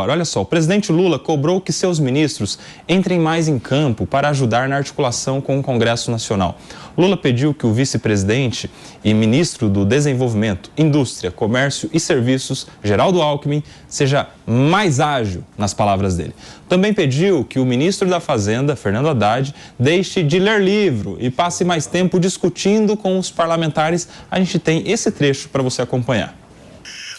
Olha só, o presidente Lula cobrou que seus ministros entrem mais em campo para ajudar na articulação com o Congresso Nacional. Lula pediu que o vice-presidente e ministro do Desenvolvimento, Indústria, Comércio e Serviços, Geraldo Alckmin, seja mais ágil, nas palavras dele. Também pediu que o ministro da Fazenda, Fernando Haddad, deixe de ler livro e passe mais tempo discutindo com os parlamentares. A gente tem esse trecho para você acompanhar.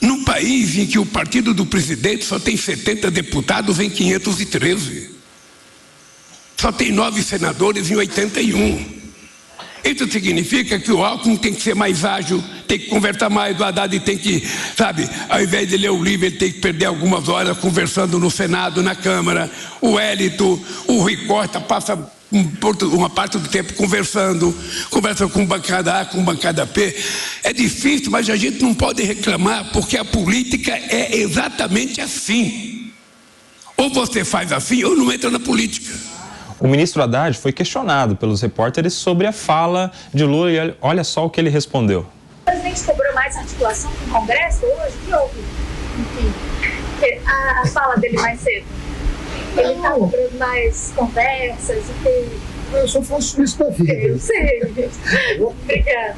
Num país em que o partido do presidente só tem 70 deputados em 513. Só tem 9 senadores em 81. Isso significa que o Alckmin tem que ser mais ágil, tem que conversar mais, o Haddad tem que, ao invés de ler o livro, ele tem que perder algumas horas conversando no Senado, na Câmara. O Hélito, o Rui Costa passa uma parte do tempo conversa com bancada A, com bancada B. É difícil, mas a gente não pode reclamar, porque a política é exatamente assim. Ou você faz assim, ou não entra na política. O ministro Haddad foi questionado pelos repórteres sobre a fala de Lula e olha só o que ele respondeu. O presidente cobrou mais articulação com o Congresso hoje? Que houve? Enfim, a fala dele mais cedo. Ele está cobrando mais conversas e ter... Eu só faço isso da vida. Eu sei. Obrigada.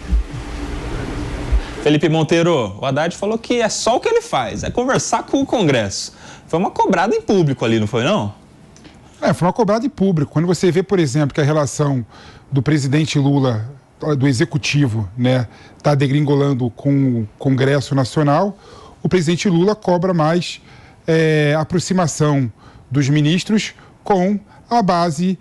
Felipe Monteiro, o Haddad falou que é só o que ele faz, é conversar com o Congresso. Foi uma cobrada em público ali, não foi não? Foi uma cobrada em público. Quando você vê, por exemplo, que a relação do presidente Lula, do executivo, está degringolando com o Congresso Nacional, o presidente Lula cobra mais aproximação dos ministros com a base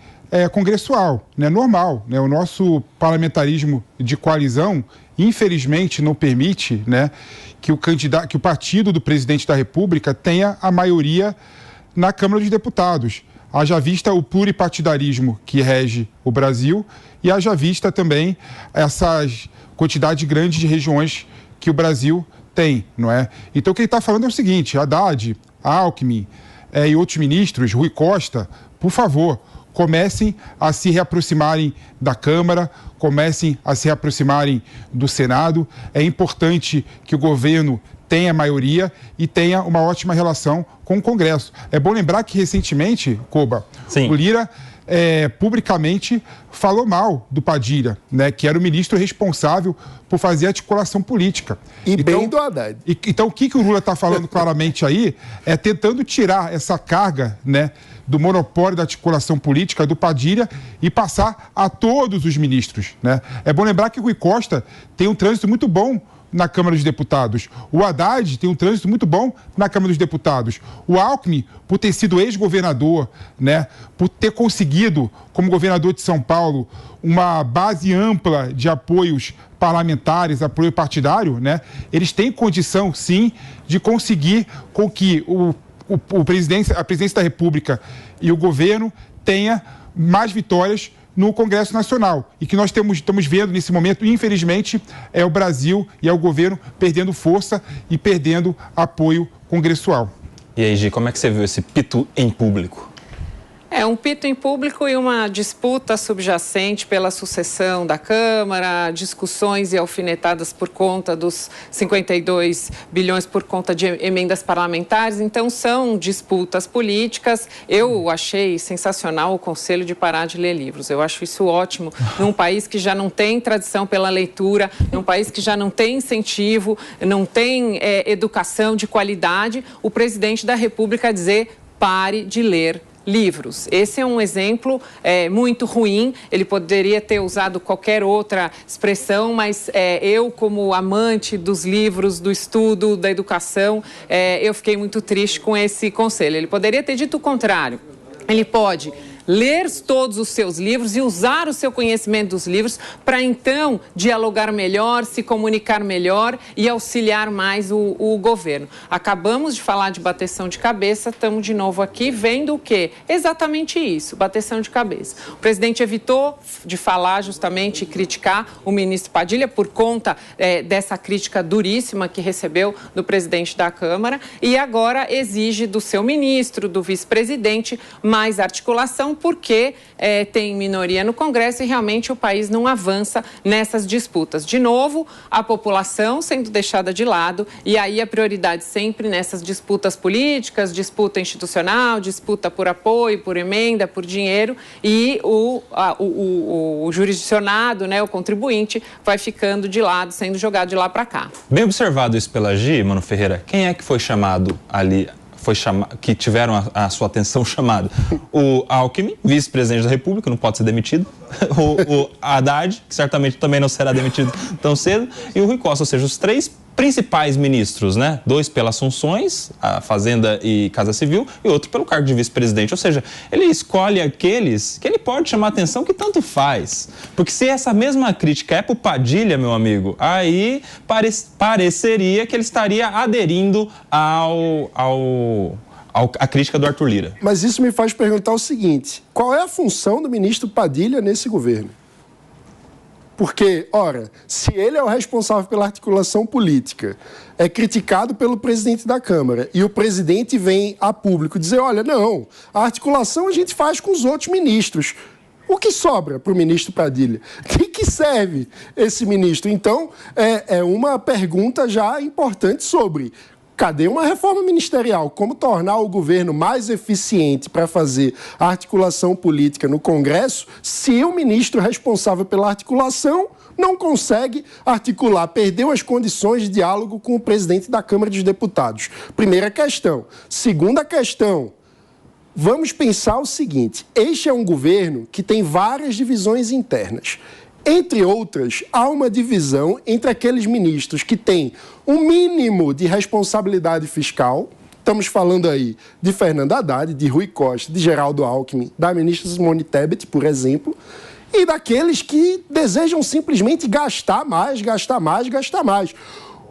congressual, normal. O nosso parlamentarismo de coalizão, infelizmente, não permite que o partido do presidente da República tenha a maioria na Câmara dos Deputados. Haja vista o pluripartidarismo que rege o Brasil e haja vista também essa quantidade grande de regiões que o Brasil tem, não é? Então, o que ele está falando é o seguinte: Haddad, Alckmin e outros ministros, Rui Costa, por favor, comecem a se reaproximarem da Câmara, comecem a se reaproximarem do Senado. É importante que o governo tenha maioria e tenha uma ótima relação com o Congresso. É bom lembrar que recentemente, Koba, o Lira publicamente falou mal do Padilha, que era o ministro responsável por fazer articulação política. E então, bem do Haddad. Então, o que o Lula está falando claramente aí é tentando tirar essa carga, do monopólio da articulação política do Padilha e passar a todos os ministros, É bom lembrar que o Rui Costa tem um trânsito muito bom na Câmara dos Deputados. O Haddad tem um trânsito muito bom na Câmara dos Deputados. O Alckmin, por ter sido ex-governador, por ter conseguido, como governador de São Paulo, uma base ampla de apoios parlamentares, apoio partidário, eles têm condição, sim, de conseguir com que a presidência da República e o governo tenha mais vitórias no Congresso Nacional. E que nós estamos vendo nesse momento, infelizmente, é o Brasil e é o governo perdendo força e perdendo apoio congressual. E aí, Gi, como é que você viu esse pito em público? É um pito em público e uma disputa subjacente pela sucessão da Câmara, discussões e alfinetadas por conta dos 52 bilhões por conta de emendas parlamentares. Então, são disputas políticas. Eu achei sensacional o conselho de parar de ler livros. Eu acho isso ótimo num país que já não tem tradição pela leitura, num país que já não tem incentivo, não tem educação de qualidade. O presidente da República dizer: pare de ler livros. Esse é um exemplo muito ruim. Ele poderia ter usado qualquer outra expressão, mas eu, como amante dos livros, do estudo, da educação, eu fiquei muito triste com esse conselho. Ele poderia ter dito o contrário. Ele pode ler todos os seus livros e usar o seu conhecimento dos livros para, então, dialogar melhor, se comunicar melhor e auxiliar mais o governo. Acabamos de falar de bateção de cabeça, estamos de novo aqui vendo o quê? Exatamente isso, bateção de cabeça. O presidente evitou de falar justamente e criticar o ministro Padilha por conta dessa crítica duríssima que recebeu do presidente da Câmara e agora exige do seu ministro, do vice-presidente, mais articulação porque tem minoria no Congresso e realmente o país não avança nessas disputas. De novo, a população sendo deixada de lado e aí a prioridade sempre nessas disputas políticas, disputa institucional, disputa por apoio, por emenda, por dinheiro e o jurisdicionado, né, o contribuinte, vai ficando de lado, sendo jogado de lá para cá. Bem observado isso pela Gi, Mano Ferreira. Quem é que foi chamado ali, que tiveram a sua atenção chamada? O Alckmin, vice-presidente da República, não pode ser demitido. O Haddad, que certamente também não será demitido tão cedo. E o Rui Costa, ou seja, os três principais ministros, né? 2 pelas funções, a Fazenda e Casa Civil, e outro pelo cargo de vice-presidente. Ou seja, ele escolhe aqueles que ele pode chamar atenção que tanto faz. Porque se essa mesma crítica é pro Padilha, meu amigo, aí pareceria que ele estaria aderindo à crítica do Arthur Lira. Mas isso me faz perguntar o seguinte: qual é a função do ministro Padilha nesse governo? Porque, ora, se ele é o responsável pela articulação política, é criticado pelo presidente da Câmara, e o presidente vem a público dizer, olha, não, a articulação a gente faz com os outros ministros. O que sobra para o ministro Padilha? De que serve esse ministro? Então, é uma pergunta já importante sobre... Cadê uma reforma ministerial? Como tornar o governo mais eficiente para fazer a articulação política no Congresso se o ministro responsável pela articulação não consegue articular, perdeu as condições de diálogo com o presidente da Câmara dos Deputados? Primeira questão. Segunda questão. Vamos pensar o seguinte: este é um governo que tem várias divisões internas. Entre outras, há uma divisão entre aqueles ministros que têm um mínimo de responsabilidade fiscal. Estamos falando aí de Fernando Haddad, de Rui Costa, de Geraldo Alckmin, da ministra Simone Tebet, por exemplo, e daqueles que desejam simplesmente gastar mais, gastar mais, gastar mais.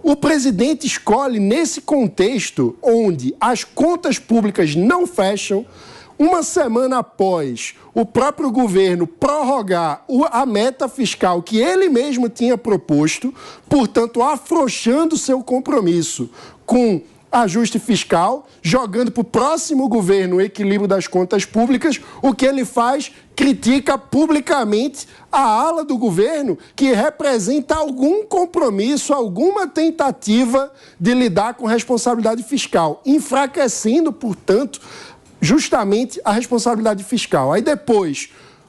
O presidente escolhe, nesse contexto onde as contas públicas não fecham, uma semana após o próprio governo prorrogar a meta fiscal que ele mesmo tinha proposto, portanto, afrouxando seu compromisso com ajuste fiscal, jogando para o próximo governo o equilíbrio das contas públicas, o que ele faz? Critica publicamente a ala do governo que representa algum compromisso, alguma tentativa de lidar com responsabilidade fiscal, enfraquecendo, portanto, justamente a responsabilidade fiscal. Aí depois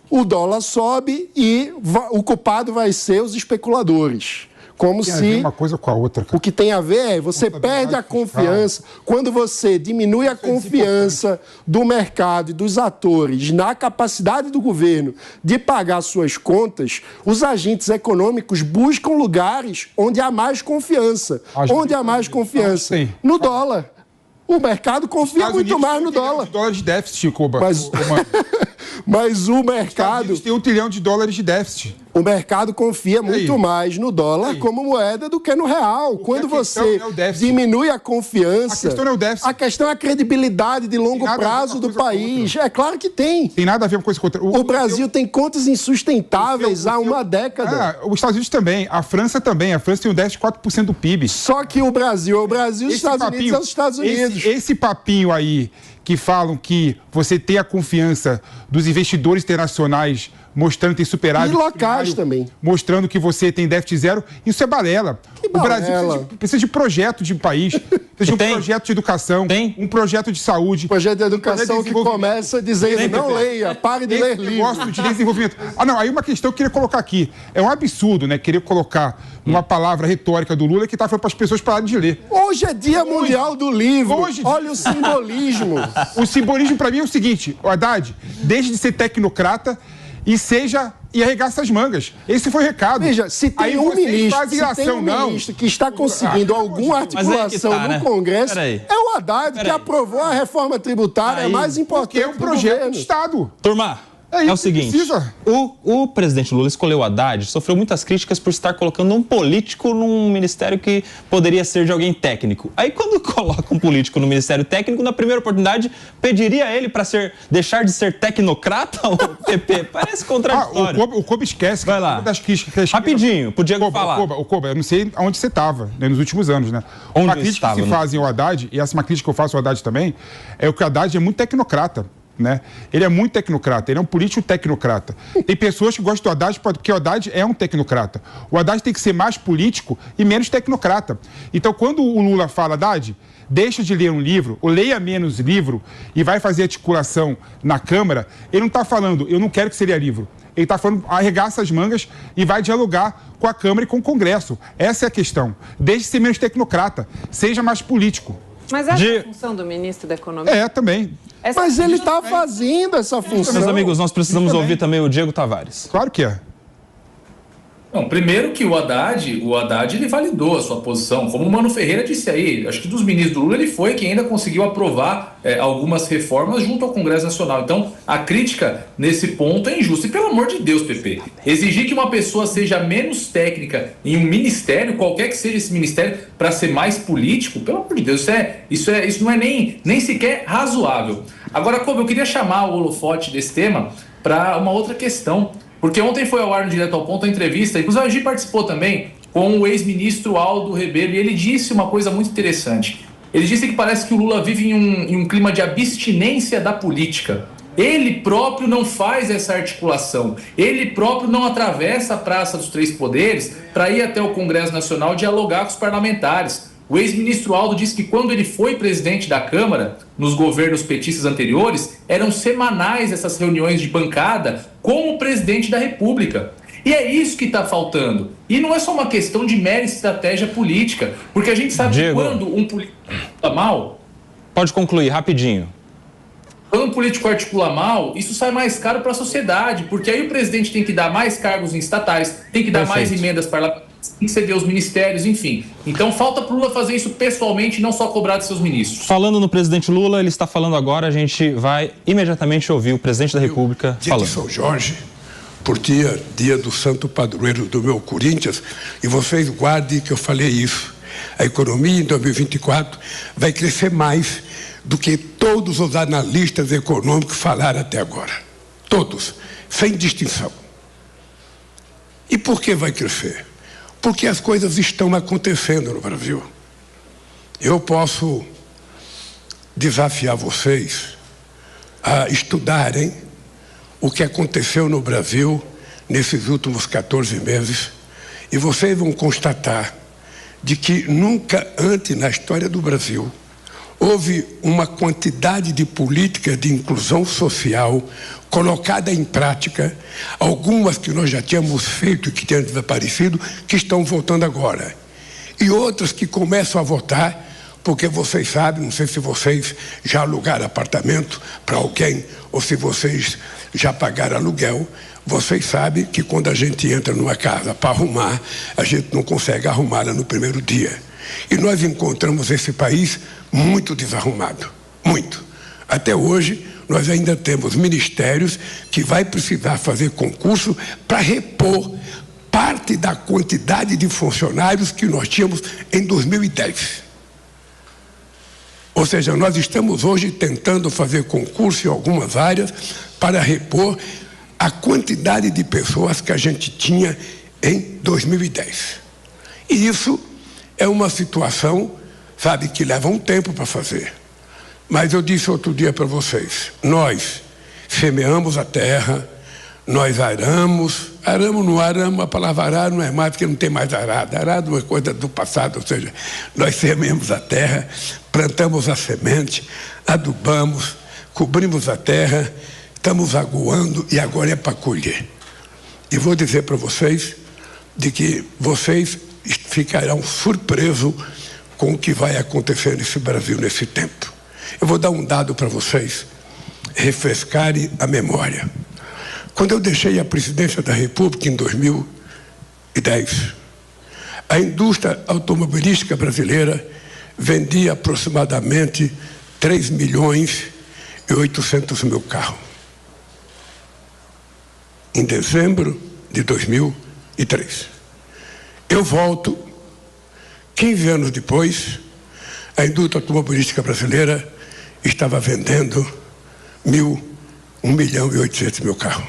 o dólar sobe e o culpado vai ser os especuladores. Como se uma coisa com a outra, cara. O que tem a ver é você perde a confiança. Quando você diminui a confiança do mercado e dos atores na capacidade do governo de pagar suas contas, os agentes econômicos buscam lugares onde há mais confiança. Onde há mais confiança? No dólar. O mercado confia muito mais no dólar. De dólares de déficit, Cuba. Mas o mercado... tem $1 trilhão de déficit. O mercado confia muito mais no dólar como moeda do que no real. Quando você diminui a confiança... A questão não é o déficit. A questão é a credibilidade de longo prazo do país. É claro que tem. Tem nada a ver com coisa com outra. O Brasil tem contas insustentáveis há uma década. Os Estados Unidos também. A França também. A França tem um déficit de 4% do PIB. Só que o Brasil é o Brasil, os Estados Unidos é os Estados Unidos. Esse papinho aí que falam que você tem a confiança dos investidores internacionais mostrando que tem superávit. E locais também. Mostrando que você tem déficit zero. Isso é balela. O Brasil precisa de projeto de país, precisa de um projeto de educação, um projeto de saúde. Projeto de educação que começa dizendo, não leia, pare de ler livro. Negócio de desenvolvimento. Aí uma questão que eu queria colocar aqui. É um absurdo, né? Querer colocar uma palavra retórica do Lula que está falando para as pessoas pararem de ler. Hoje é Dia Mundial do Livro. Olha o simbolismo. O simbolismo para mim é o seguinte, o Haddad, deixe de ser tecnocrata e arregaça as mangas. Esse foi o recado. Veja, se tem um ministro que está conseguindo alguma articulação no Congresso, é o Haddad que aprovou a reforma tributária mais importante do projeto de Estado. Turma, é o seguinte, o presidente Lula escolheu o Haddad, sofreu muitas críticas por estar colocando um político num ministério que poderia ser de alguém técnico. Aí quando coloca um político no ministério técnico, na primeira oportunidade, pediria ele para deixar de ser tecnocrata ou PP? Parece contraditório. O Kobe esquece. Vai lá. Das críticas. Rapidinho, pro Diego falar. Kobe, eu não sei onde você estava nos últimos anos, né? Uma crítica que se fazem ao Haddad, e essa é uma crítica que eu faço ao Haddad também, é que o Haddad é muito tecnocrata. né? Ele é muito tecnocrata, ele é um político tecnocrata. Tem pessoas que gostam do Haddad porque o Haddad é um tecnocrata. O Haddad tem que ser mais político e menos tecnocrata. Então, quando o Lula fala, Haddad, deixa de ler um livro, ou leia menos livro e vai fazer articulação na Câmara, ele não está falando, eu não quero que você leia livro. Ele está falando, arregaça as mangas e vai dialogar com a Câmara e com o Congresso. Essa é a questão. Deixe de ser menos tecnocrata, seja mais político. Mas essa é a função do ministro da Economia? É, também. Mas ele está fazendo essa função. Meus amigos, nós precisamos ouvir também o Diego Tavares. Claro que é. Não, primeiro que o Haddad ele validou a sua posição, como o Mano Ferreira disse aí, acho que dos ministros do Lula ele foi quem ainda conseguiu aprovar algumas reformas junto ao Congresso Nacional. Então, a crítica nesse ponto é injusta. E pelo amor de Deus, Pepe, exigir que uma pessoa seja menos técnica em um ministério, qualquer que seja esse ministério, para ser mais político, pelo amor de Deus, isso não é nem sequer razoável. Agora, como eu queria chamar o holofote desse tema para uma outra questão. Porque ontem foi ao ar no Direto ao Ponto a entrevista, inclusive a Gi participou também com o ex-ministro Aldo Rebelo, e ele disse uma coisa muito interessante. Ele disse que parece que o Lula vive em um clima de abstinência da política. Ele próprio não faz essa articulação, ele próprio não atravessa a Praça dos Três Poderes para ir até o Congresso Nacional dialogar com os parlamentares. O ex-ministro Aldo disse que quando ele foi presidente da Câmara, nos governos petistas anteriores, eram semanais essas reuniões de bancada com o presidente da República. E é isso que está faltando. E não é só uma questão de mera estratégia política, porque a gente sabe que quando um político articula mal... Pode concluir, rapidinho. Quando um político articula mal, isso sai mais caro para a sociedade, porque aí o presidente tem que dar mais cargos em estatais, tem que dar mais emendas parlamentares, tem que ceder os ministérios, enfim. Então falta para o Lula fazer isso pessoalmente e não só cobrar de seus ministros. Falando no presidente Lula, ele está falando agora, a gente vai imediatamente ouvir o presidente da República falando. Dia de São Jorge, por dia do santo padroeiro do meu Corinthians, e vocês guardem que eu falei isso. A economia em 2024 vai crescer mais do que todos os analistas econômicos falaram até agora. Todos, sem distinção. E por que vai crescer? Porque as coisas estão acontecendo no Brasil. Eu posso desafiar vocês a estudarem o que aconteceu no Brasil nesses últimos 14 meses e vocês vão constatar de que nunca antes na história do Brasil houve uma quantidade de políticas de inclusão social colocada em prática, algumas que nós já tínhamos feito e que tinham desaparecido, que estão voltando agora. E outras que começam a voltar, porque vocês sabem, não sei se vocês já alugaram apartamento para alguém, ou se vocês já pagaram aluguel, vocês sabem que quando a gente entra numa casa para arrumar, a gente não consegue arrumá-la no primeiro dia. E nós encontramos esse país muito desarrumado, muito. Até hoje, nós ainda temos ministérios que vai precisar fazer concurso para repor parte da quantidade de funcionários que nós tínhamos em 2010. Ou seja, nós estamos hoje tentando fazer concurso em algumas áreas para repor a quantidade de pessoas que a gente tinha em 2010. E isso é uma situação, sabe, que leva um tempo para fazer. Mas eu disse outro dia para vocês, nós semeamos a terra, nós aramos, a palavra arar não é mais porque não tem mais arado, arado é uma coisa do passado, ou seja, nós semeamos a terra, plantamos a semente, adubamos, cobrimos a terra, estamos aguando e agora é para colher. E vou dizer para vocês de que vocês ficarão surpresos com o que vai acontecer nesse Brasil nesse tempo. Eu vou dar um dado para vocês refrescarem a memória. Quando eu deixei a presidência da República em 2010, a indústria automobilística brasileira vendia aproximadamente 3.800.000 carros. Em dezembro de 2003. Eu volto, 15 anos depois, a indústria automobilística brasileira estava vendendo 1.800.000 carros.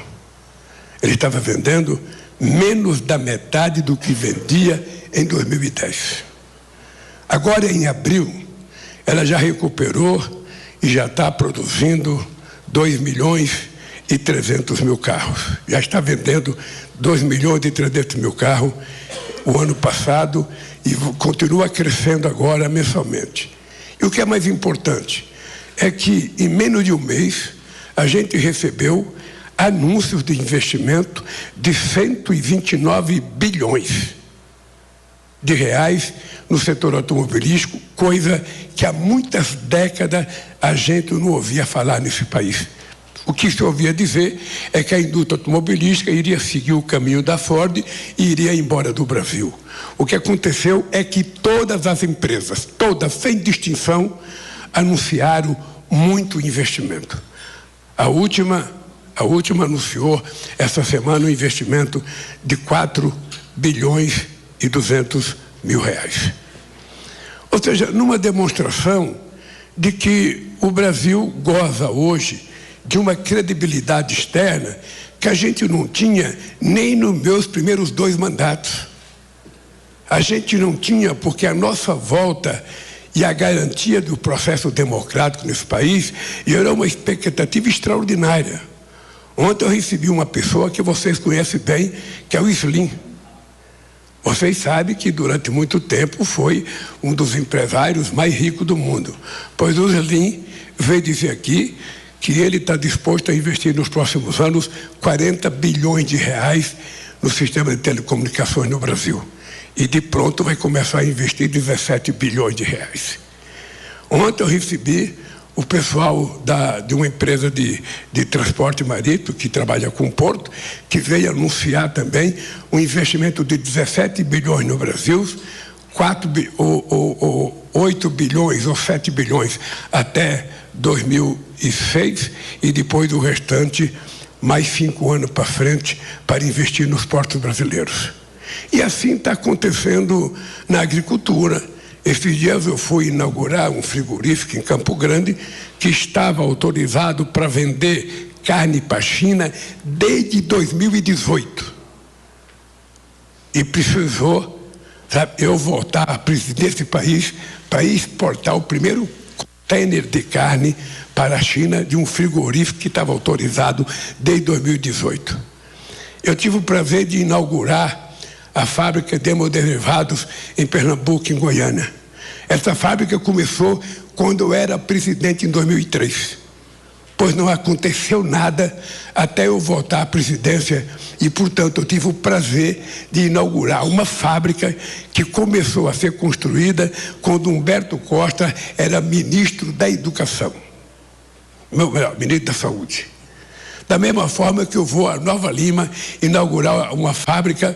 Ele estava vendendo menos da metade do que vendia em 2010. Agora, em abril, ela já recuperou e já está produzindo 2.300.000 carros. Já está vendendo 2.300.000 carros o ano passado e continua crescendo agora mensalmente. E o que é mais importante é que em menos de um mês a gente recebeu anúncios de investimento de 129 bilhões de reais no setor automobilístico, coisa que há muitas décadas a gente não ouvia falar nesse país. O que se ouvia dizer é que a indústria automobilística iria seguir o caminho da Ford e iria embora do Brasil. O que aconteceu é que todas as empresas, todas, sem distinção, anunciaram muito investimento. A última anunciou essa semana um investimento de 4.200.000 reais. Ou seja, numa demonstração de que o Brasil goza hoje de uma credibilidade externa que a gente não tinha nem nos meus primeiros 2 mandatos. A gente não tinha porque a nossa volta e a garantia do processo democrático nesse país era uma expectativa extraordinária. Ontem eu recebi uma pessoa que vocês conhecem bem, que é o Slim. Vocês sabem que durante muito tempo foi um dos empresários mais ricos do mundo. Pois o Slim veio dizer aqui que ele está disposto a investir nos próximos anos 40 bilhões de reais no sistema de telecomunicações no Brasil. E de pronto vai começar a investir 17 bilhões de reais. Ontem eu recebi o pessoal de uma empresa de transporte marítimo que trabalha com o porto, que veio anunciar também um investimento de 17 bilhões no Brasil, 8 bilhões ou 7 bilhões até 2006 e depois o restante mais 5 anos para frente para investir nos portos brasileiros. E assim está acontecendo na agricultura. Esses dias eu fui inaugurar um frigorífico em Campo Grande que estava autorizado para vender carne para a China desde 2018. E precisou, eu voltar à presidência desse país para exportar o primeiro container de carne para a China de um frigorífico que estava autorizado desde 2018. Eu tive o prazer de inaugurar a fábrica de hemoderivados em Pernambuco, em Goiânia. Essa fábrica começou quando eu era presidente em 2003, pois não aconteceu nada até eu voltar à presidência e, portanto, eu tive o prazer de inaugurar uma fábrica que começou a ser construída quando Humberto Costa era ministro da Educação, ministro da Saúde. Da mesma forma que eu vou a Nova Lima inaugurar uma fábrica,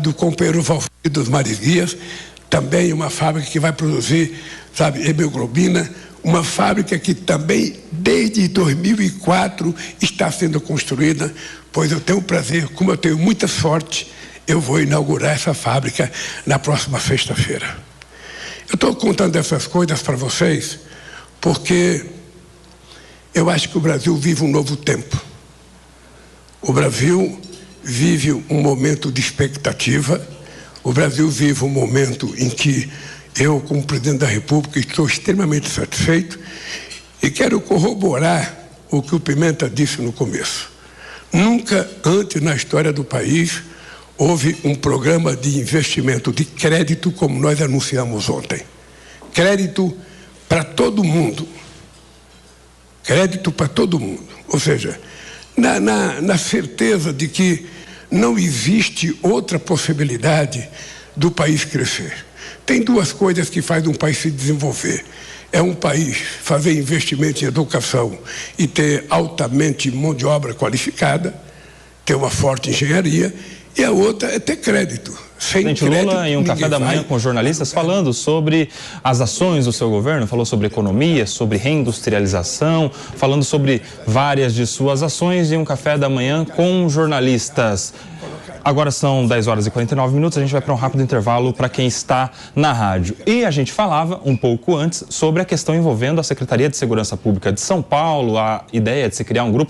do companheiro Valfrido dos Marizias, também uma fábrica que vai produzir, hemoglobina, uma fábrica que também, desde 2004, está sendo construída, pois eu tenho o prazer, como eu tenho muita sorte, eu vou inaugurar essa fábrica na próxima sexta-feira. Eu estou contando essas coisas para vocês, porque eu acho que o Brasil vive um novo tempo. O Brasil vive um momento de expectativa. O Brasil vive um momento em que eu, como presidente da República, estou extremamente satisfeito e quero corroborar o que o Pimenta disse no começo. Nunca antes na história do país houve um programa de investimento de crédito como nós anunciamos ontem. Crédito para todo mundo. Crédito para todo mundo. Ou seja, na certeza de que não existe outra possibilidade do país crescer. Tem 2 coisas que fazem um país se desenvolver. É um país fazer investimento em educação e ter altamente mão de obra qualificada, ter uma forte engenharia, e a outra é ter crédito. Sem Presidente crédito, Lula, em um café da manhã com jornalistas, falando sobre as ações do seu governo, falou sobre economia, sobre reindustrialização, falando sobre várias de suas ações em um café da manhã com jornalistas. Agora são 10 horas e 49 minutos, a gente vai para um rápido intervalo para quem está na rádio. E a gente falava um pouco antes sobre a questão envolvendo a Secretaria de Segurança Pública de São Paulo, a ideia de se criar um grupo